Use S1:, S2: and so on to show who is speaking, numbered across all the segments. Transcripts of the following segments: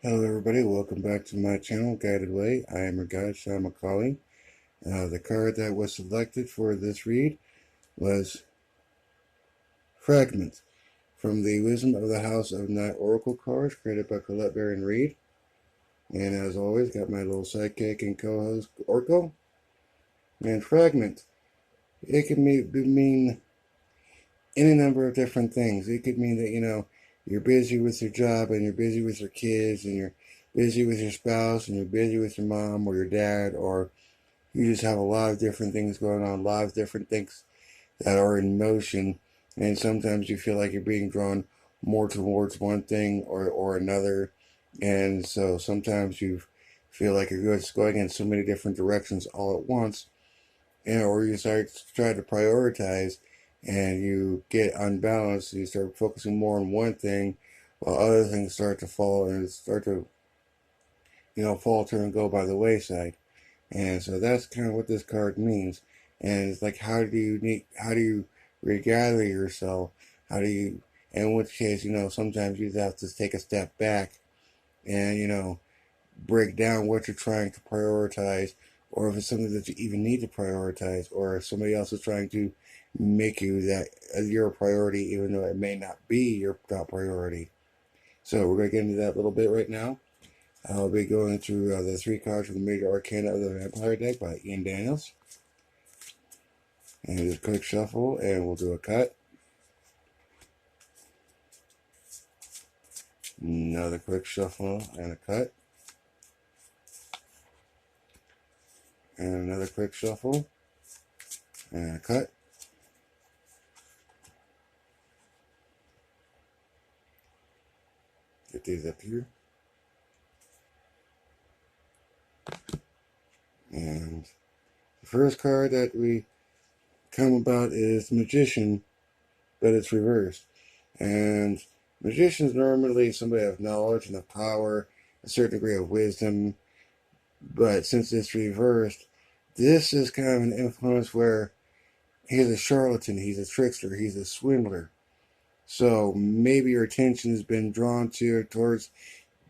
S1: Hello everybody, welcome back to my channel, Guided Way. I am your guide, Sean McCauley. The card that was selected for this read was Fragments from the Wisdom of the House of Night Oracle cards created by Colette Baron Reed. And as always, got my little sidekick and co-host, Orko. And Fragment, it can mean any number of different things. It could mean that, you're busy with your job and you're busy with your kids and you're busy with your spouse and you're busy with your mom or your dad, or you just have a lot of different things going on, a lot of different things that are in motion, and sometimes you feel like you're being drawn more towards one thing or another, and so sometimes you feel like you're just going in so many different directions all at once, or you start to try to prioritize and you get unbalanced, you start focusing more on one thing while other things start to fall and start to falter and go by the wayside. And so that's kind of what this card means. And it's like, how do you regather yourself? How do you, in which case, sometimes you have to take a step back and, break down what you're trying to prioritize, or if it's something that you even need to prioritize, or if somebody else is trying to make you that your priority, even though it may not be your top priority. So we're going to get into that a little bit right now. I'll be going through the 3 cards from the Major Arcana of the Vampire deck by Ian Daniels. And just quick shuffle, and we'll do a cut. Another quick shuffle and a cut. And another quick shuffle and a cut. Get these up here. And the first card that we come about is Magician, but it's reversed. And Magician is normally somebody of knowledge and of power, a certain degree of wisdom, but since it's reversed, this is kind of an influence where he's a charlatan, he's a trickster, he's a swindler. So maybe your attention has been drawn towards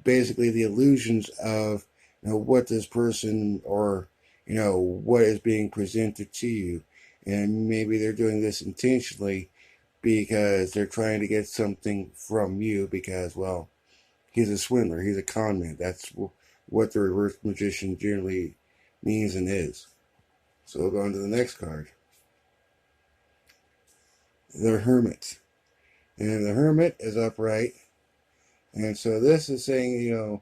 S1: basically the illusions of what this person, or what is being presented to you, and maybe they're doing this intentionally because they're trying to get something from you, because, well, he's a swindler, he's a con man. That's what the reverse magician generally means and is. So we'll go on to the next card. The Hermit. And the Hermit is upright. And so this is saying,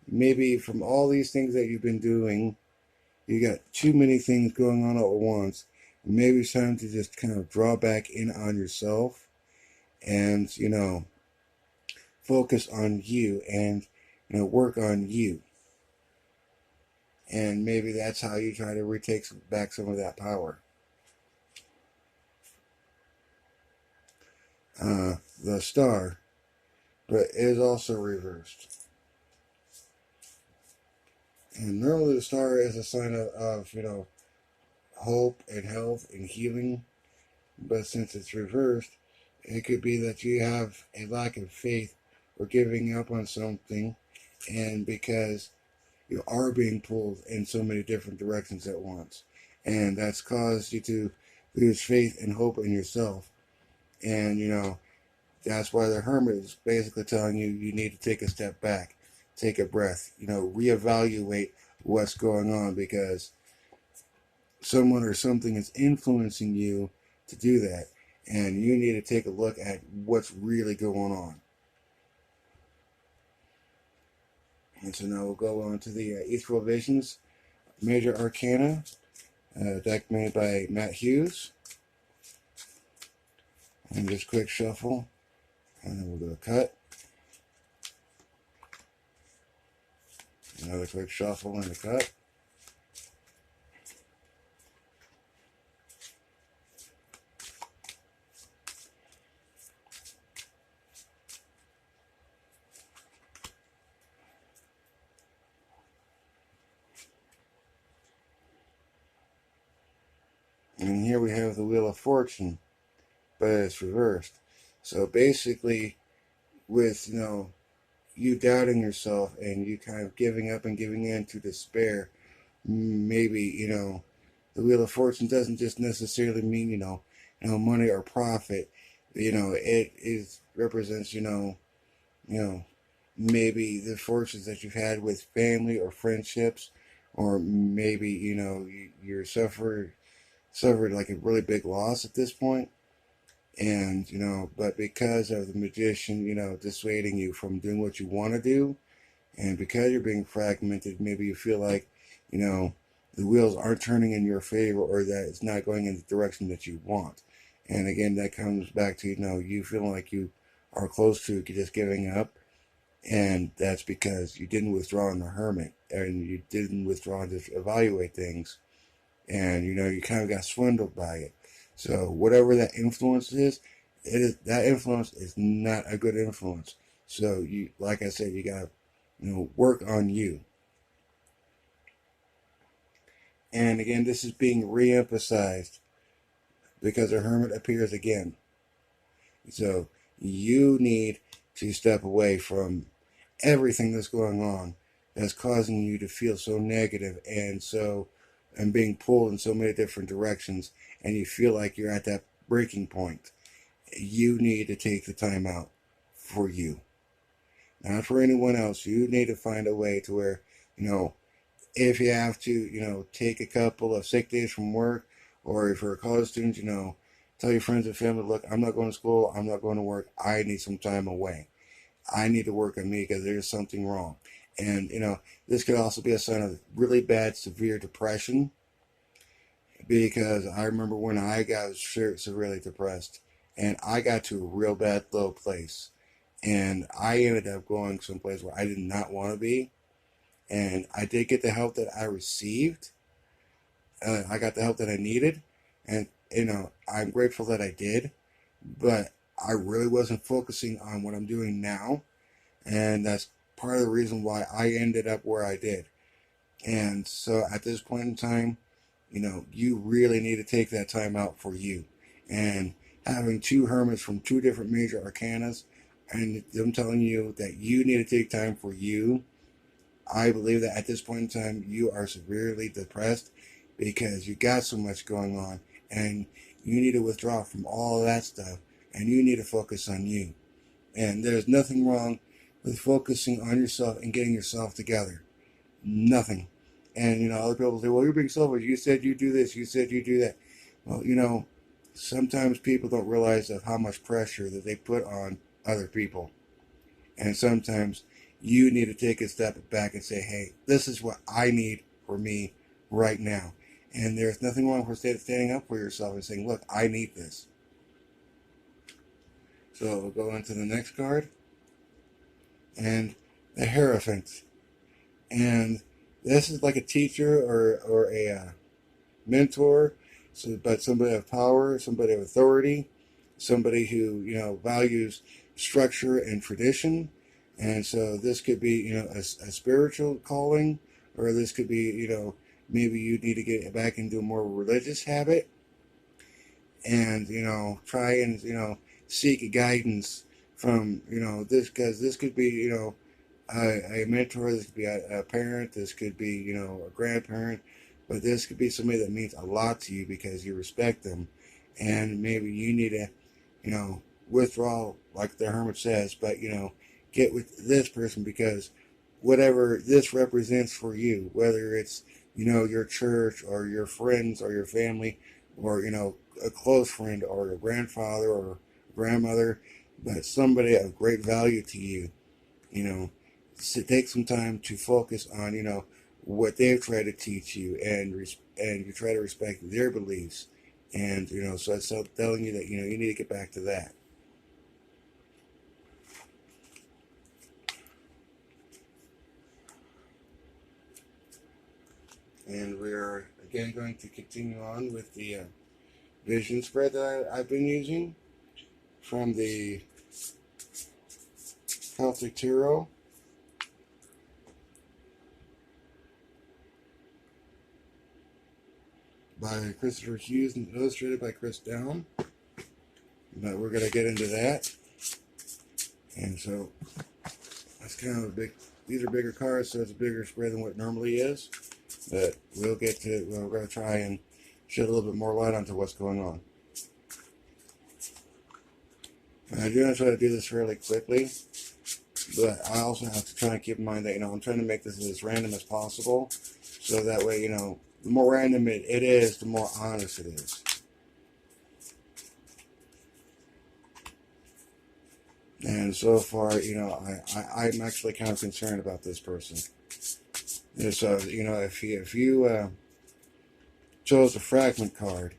S1: maybe from all these things that you've been doing, you got too many things going on all at once. Maybe it's time to just kind of draw back in on yourself and, focus on you and, work on you. And maybe that's how you try to retake back some of that power. The Star, but it is also reversed. And normally the Star is a sign of hope and health and healing. But since it's reversed, it could be that you have a lack of faith or giving up on something, and because you are being pulled in so many different directions at once, and that's caused you to lose faith and hope in yourself. And that's why the Hermit is basically telling you need to take a step back, take a breath, reevaluate what's going on, because someone or something is influencing you to do that, and you need to take a look at what's really going on. And so now we'll go on to the Ethereal Visions Major Arcana, deck made by Matt Hughes. And just quick shuffle, and then we'll do a cut. Another quick shuffle and a cut. And here we have the Wheel of Fortune, but it's reversed. So basically, with you doubting yourself and you kind of giving up and giving in to despair. Maybe, the Wheel of Fortune doesn't just necessarily mean, money or profit. It is represents, you know, maybe the fortunes that you've had with family or friendships, or maybe, you're suffered like a really big loss at this point. And, but because of the magician, dissuading you from doing what you want to do, and because you're being fragmented, maybe you feel like, you know, the wheels aren't turning in your favor, or that it's not going in the direction that you want. And again, that comes back to, you feeling like you are close to just giving up. And that's because you didn't withdraw in the hermit, and you didn't withdraw to evaluate things. And, you kind of got swindled by it. So whatever that influence is, that influence is not a good influence. So you, like I said, you got to, work on you. And again, this is being re-emphasized because the hermit appears again. So you need to step away from everything that's going on that's causing you to feel so negative and being pulled in so many different directions, and you feel like you're at that breaking point. You need to take the time out for you, not for anyone else. You need to find a way to where, if you have to, take a couple of sick days from work, or if you're a college student, tell your friends and family, look, I'm not going to school, I'm not going to work, I need some time away. I need to work on me because there's something wrong. And, this could also be a sign of really bad, severe depression, because I remember when I got severely depressed and I got to a real bad low place, and I ended up going someplace where I did not want to be. And I did get the help that I received. I got the help that I needed, and I'm grateful that I did. But I really wasn't focusing on what I'm doing now, and that's part of the reason why I ended up where I did. And so at this point in time, you really need to take that time out for you. And having two hermits from two different major arcanas, and them telling you that you need to take time for you, I believe that at this point in time, you are severely depressed because you got so much going on, and you need to withdraw from all of that stuff, and you need to focus on you. And there's nothing wrong with focusing on yourself and getting yourself together. Nothing. And, other people say, well, you're being selfish. You said you do this. You said you do that. Well, sometimes people don't realize of how much pressure that they put on other people. And sometimes you need to take a step back and say, hey, this is what I need for me right now. And there's nothing wrong with standing up for yourself and saying, look, I need this. So we'll go into the next card. And the Hierophant. And this is like a teacher or a mentor, but somebody of power, somebody of authority, somebody who, values structure and tradition. And so this could be, a spiritual calling, or this could be, maybe you need to get back into a more religious habit, and, try and, seek guidance from, this, because this could be, a mentor, this could be a parent, this could be, a grandparent, but this could be somebody that means a lot to you because you respect them. And maybe you need to, withdraw, like the hermit says, but, get with this person because whatever this represents for you, whether it's, your church or your friends or your family, or, a close friend or your grandfather or grandmother, but somebody of great value to you, so take some time to focus on, what they've tried to teach you, and you try to respect their beliefs. And, so it's telling you that, you need to get back to that. And we are again going to continue on with the vision spread that I've been using from the Celtic Tarot. By Christopher Hughes and illustrated by Chris Down. But we're going to get into that. And so let's kind of a big, these are bigger cards, so it's a bigger spread than what it normally is. But we're going to try and shed a little bit more light onto what's going on. And I do want to try to do this fairly quickly, but I also have to try to keep in mind that, I'm trying to make this as random as possible, so that way, the more random it is, the more honest it is. And so far, I'm actually kind of concerned about this person. And so, if you chose a fragment card,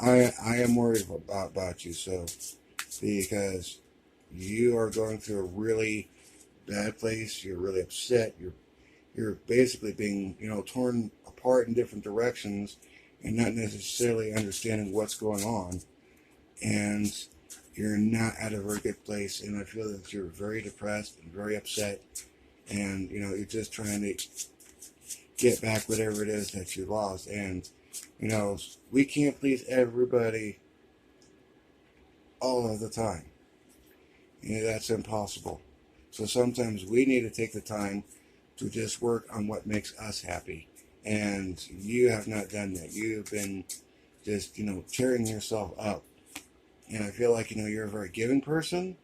S1: I am worried about you, so, because you are going through a really bad place. You're really upset. You're basically being, torn apart in different directions and not necessarily understanding what's going on. And you're not at a very good place. And I feel that you're very depressed and very upset. And, you're just trying to get back whatever it is that you lost. And, we can't please everybody all of the time. That's impossible. So sometimes we need to take the time to just work on what makes us happy. And you have not done that. You've been just, tearing yourself up. And I feel like, you're a very giving person.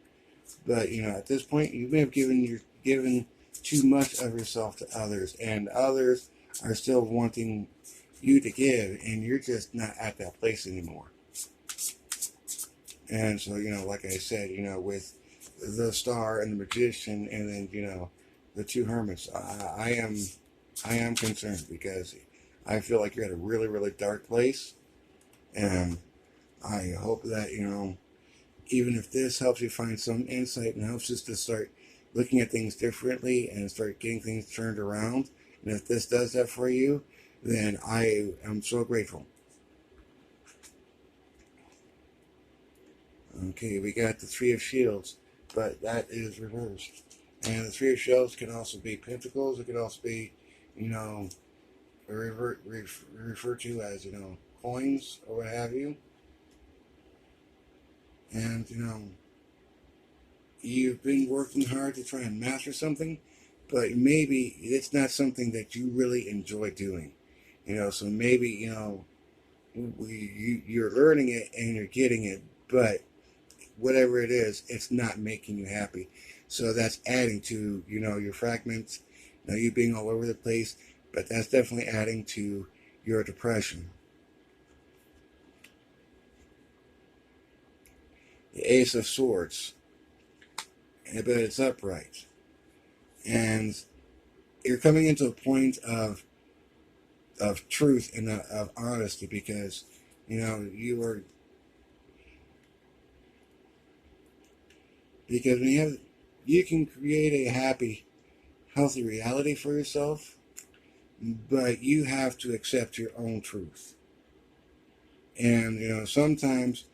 S1: But, at this point, you may have given too much of yourself to others. And others are still wanting you to give. And you're just not at that place anymore. And so, like I said, with the Star and the Magician, and then, the two Hermits, I am concerned, because I feel like you're at a really, really dark place. And I hope that, even if this helps you find some insight and helps us to start looking at things differently and start getting things turned around, and if this does that for you, then I am so grateful. Okay, we got the Three of Shields, but that is reversed. And the Three of Shields can also be Pentacles. It can also be, referred to as, coins or what have you. And, you've been working hard to try and master something, but maybe it's not something that you really enjoy doing. So maybe, you're learning it and you're getting it, but whatever it is, it's not making you happy. So that's adding to, your fragments, you being all over the place, but that's definitely adding to your depression. The Ace of Swords, but it's upright. And you're coming into a point of truth and of honesty, because, because when you can create a happy, healthy reality for yourself, but you have to accept your own truth. And, sometimes,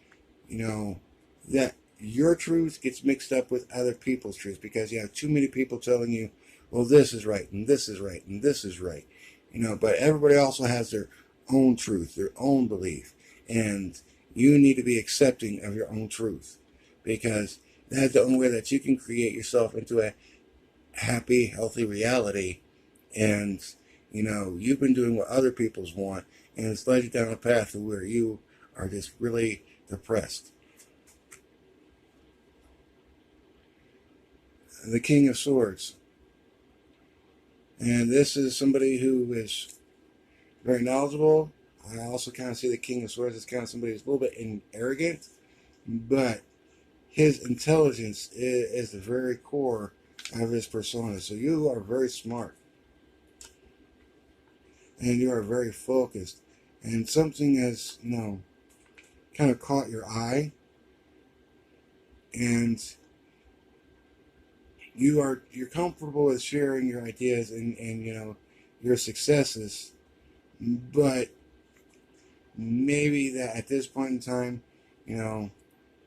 S1: that your truth gets mixed up with other people's truth, because you have too many people telling you, well, this is right, and this is right, and this is right. But everybody also has their own truth, their own belief. And you need to be accepting of your own truth, because that's the only way that you can create yourself into a happy, healthy reality. And, you've been doing what other people's want, and it's led you down a path to where you are just really depressed. The King of Swords. And this is somebody who is very knowledgeable. I also kind of see the King of Swords as kind of somebody who's a little bit arrogant, but his intelligence is the very core of his persona. So you are very smart, and you are very focused, and something has, kind of caught your eye, and you're comfortable with sharing your ideas and your successes, but maybe that at this point in time,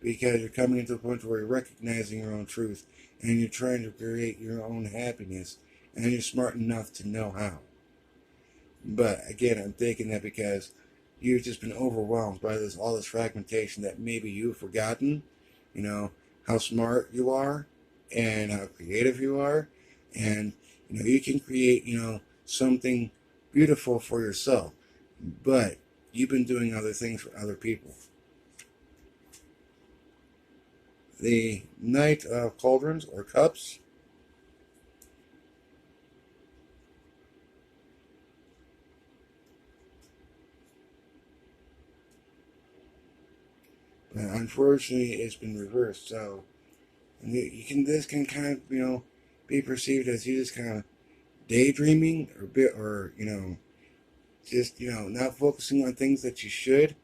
S1: because you're coming into a point where you're recognizing your own truth and you're trying to create your own happiness, and you're smart enough to know how. But again, I'm thinking that because you've just been overwhelmed by all this fragmentation, that maybe you've forgotten, how smart you are and how creative you are, And you can create something beautiful for yourself, but you've been doing other things for other people. The Knight of Cauldrons or Cups. But unfortunately, it's been reversed. So this can kind of be perceived as you just kind of daydreaming or just not focusing on things that you should.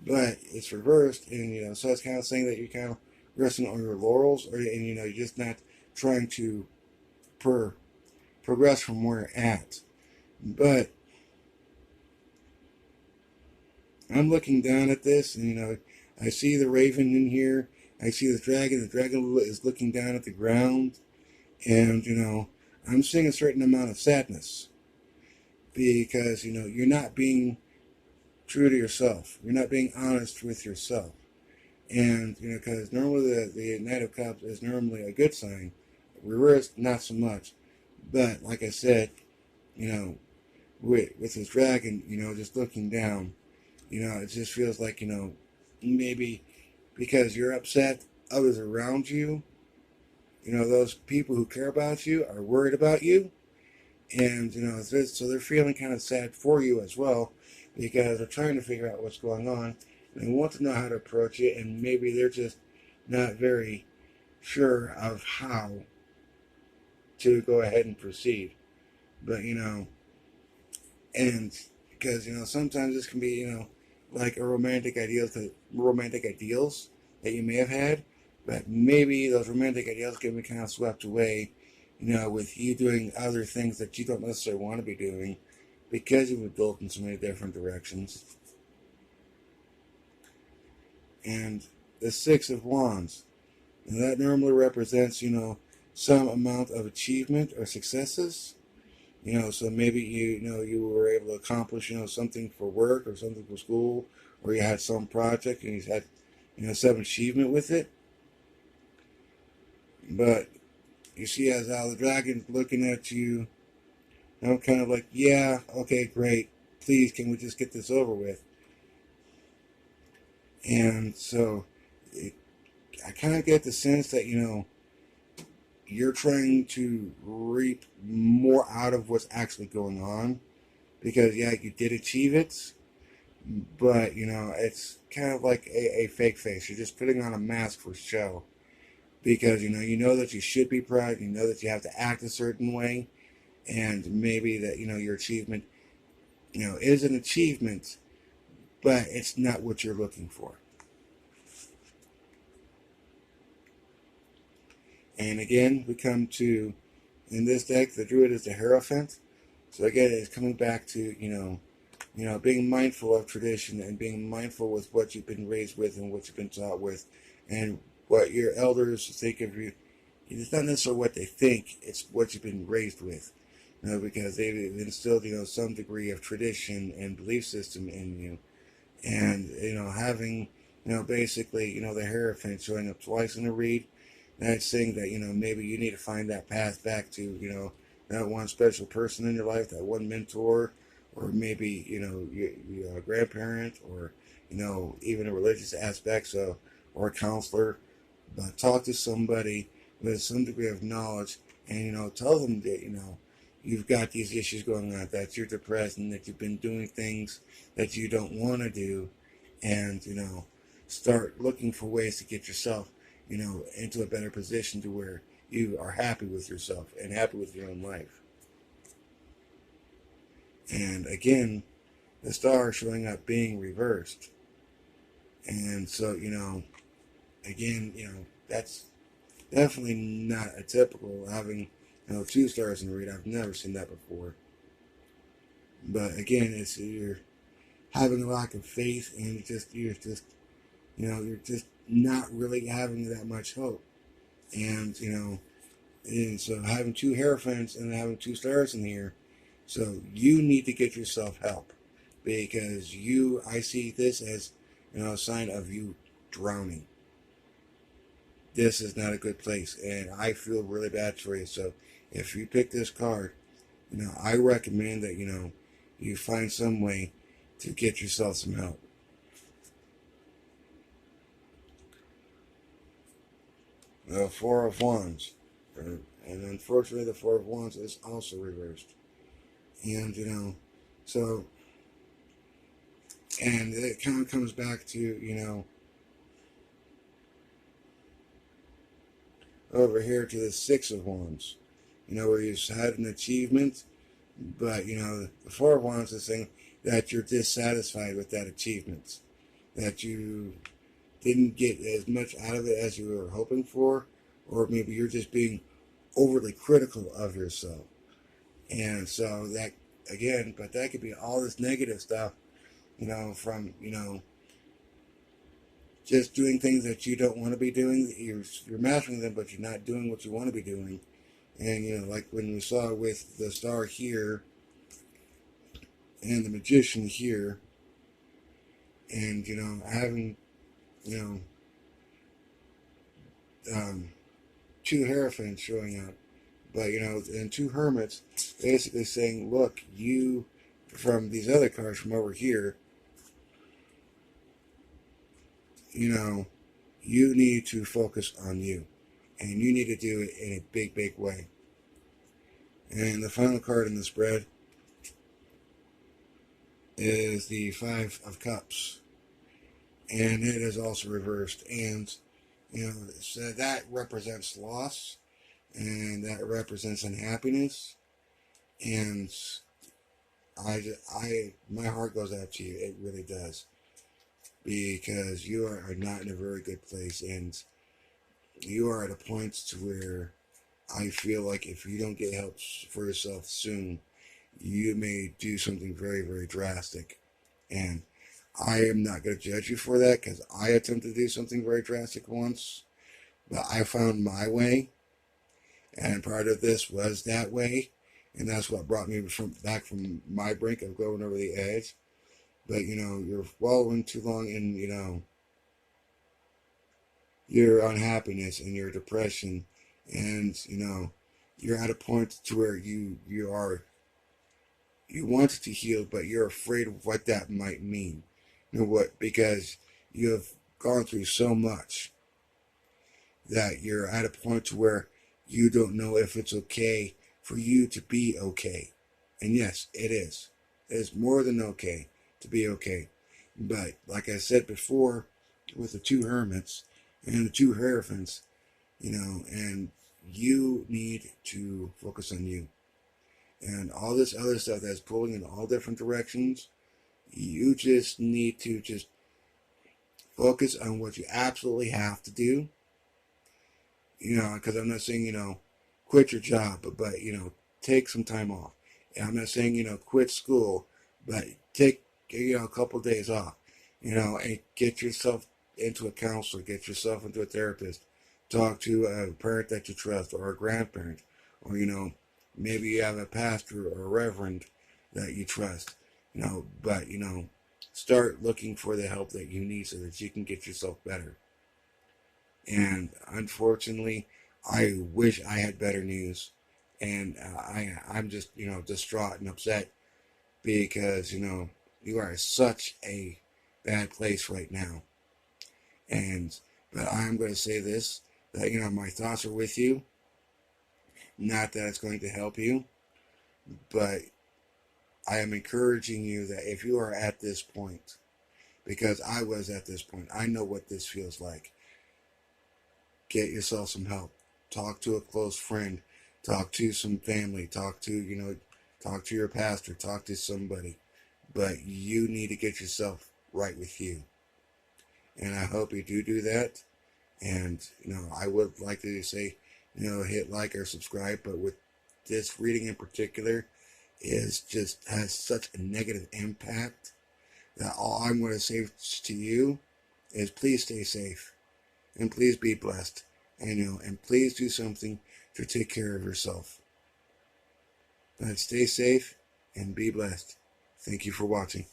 S1: But it's reversed, and so it's kind of saying that you're kind of resting on your laurels, and you're just not trying to progress from where you're at. But I'm looking down at this, and I see the raven in here. I see the dragon. The dragon is looking down at the ground, and I'm seeing a certain amount of sadness because you're not being true to yourself. You're not being honest with yourself. And because normally the Knight of Cups is normally a good sign, reversed not so much. But like I said, with this dragon, just looking down, it just feels like maybe because you're upset, others around you, those people who care about you are worried about you, and so they're feeling kind of sad for you as well because they're trying to figure out what's going on. They want to know how to approach it, and maybe they're just not very sure of how to go ahead and proceed. But and because sometimes this can be like a romantic ideals that you may have had, but maybe those romantic ideals can be kind of swept away, with you doing other things that you don't necessarily want to be doing because you've adult in so many different directions. And the Six of Wands, and that normally represents some amount of achievement or successes. So maybe you were able to accomplish something for work or something for school, or you had some project and you had some achievement with it. But you see as how the dragon's looking at you, I'm kind of like, yeah, okay, great. Please, can we just get this over with? And so I kind of get the sense that you're trying to reap more out of what's actually going on because yeah, you did achieve it, but it's kind of like a fake face. You're just putting on a mask for show because you know that you should be proud. You know that you have to act a certain way, and maybe that your achievement is an achievement, but it's not what you're looking for. And again, we come to in this deck, the Druid is the Hierophant. So again, it's coming back to being mindful of tradition and being mindful with what you've been raised with and what you've been taught with, and what your elders think of you. It's not necessarily what they think; it's what you've been raised with. Because they've instilled some degree of tradition and belief system in you, and having basically the Hierophant showing up twice in a read. That's saying that maybe you need to find that path back to that one special person in your life, that one mentor, or maybe your grandparent, or even a religious aspect, so or a counselor. But talk to somebody with some degree of knowledge, and tell them that you've got these issues going on, that you're depressed, and that you've been doing things that you don't want to do, and start looking for ways to get yourself into a better position to where you are happy with yourself and happy with your own life. And again, the star showing up being reversed. And so, again, that's definitely not a typical having, two stars in the read. I've never seen that before. But again, it's you're having a lack of faith, and you're just not really having that much hope. And so having two Hierophants and having two stars in here, so you need to get yourself help because I see this as a sign of you drowning. This is not a good place, and I feel really bad for you. So if you pick this card, I recommend that, you find some way to get yourself some help. The Four of Wands. And unfortunately, the Four of Wands is also reversed. And, so, and it kind of comes back to, over here to the Six of Wands, where you've had an achievement, but, the Four of Wands is saying that you're dissatisfied with that achievement, that you didn't get as much out of it as you were hoping for, or maybe you're just being overly critical of yourself. And so that, again, but that could be all this negative stuff, from, just doing things that you don't want to be doing. You're mastering them, but you're not doing what you want to be doing. And, like when we saw with the Star here and the Magician here, and, having, two Hierophants showing up, but, and two Hermits basically saying, look, you, from these other cards from over here, you need to focus on you. And you need to do it in a big, big way. And the final card in the spread is the Five of Cups. And it is also reversed. And, so that represents loss. And that represents unhappiness. And my heart goes out to you. It really does. Because you are not in a very good place. And you are at a point to where I feel like if you don't get help for yourself soon, you may do something very, very drastic. And I am not going to judge you for that, because I attempted to do something very drastic once, but I found my way, and part of this was that way, and that's what brought me back from my brink of going over the edge. But, you're wallowing too long in, your unhappiness and your depression, and, you're at a point to where you want to heal, but you're afraid of what that might mean. Because you have gone through so much that you're at a point to where you don't know if it's okay for you to be okay. And yes, it is. It is more than okay to be okay. But like I said before, with the two Hermits and the two Hierophants, and you need to focus on you. And all this other stuff that's pulling in all different directions, you just need to just focus on what you absolutely have to do. Because I'm not saying, quit your job, but take some time off. And I'm not saying, quit school, but take, a couple of days off, and get yourself into a counselor, get yourself into a therapist, talk to a parent that you trust, or a grandparent, or, maybe you have a pastor or a reverend that you trust, but, start looking for the help that you need so that you can get yourself better. And unfortunately, I wish I had better news. And I'm just, distraught and upset because, you are in such a bad place right now. But I'm going to say this, that, my thoughts are with you. Not that it's going to help you, but I am encouraging you that if you are at this point, because I was at this point, I know what this feels like. Get yourself some help. Talk to a close friend. Talk to some family. Talk to your pastor. Talk to somebody. But you need to get yourself right with you. And I hope you do that. And, I would like to say, hit like or subscribe. But with this reading in particular, has such a negative impact that all I'm going to say to you is please stay safe. And please be blessed. And please do something to take care of yourself. But stay safe and be blessed. Thank you for watching.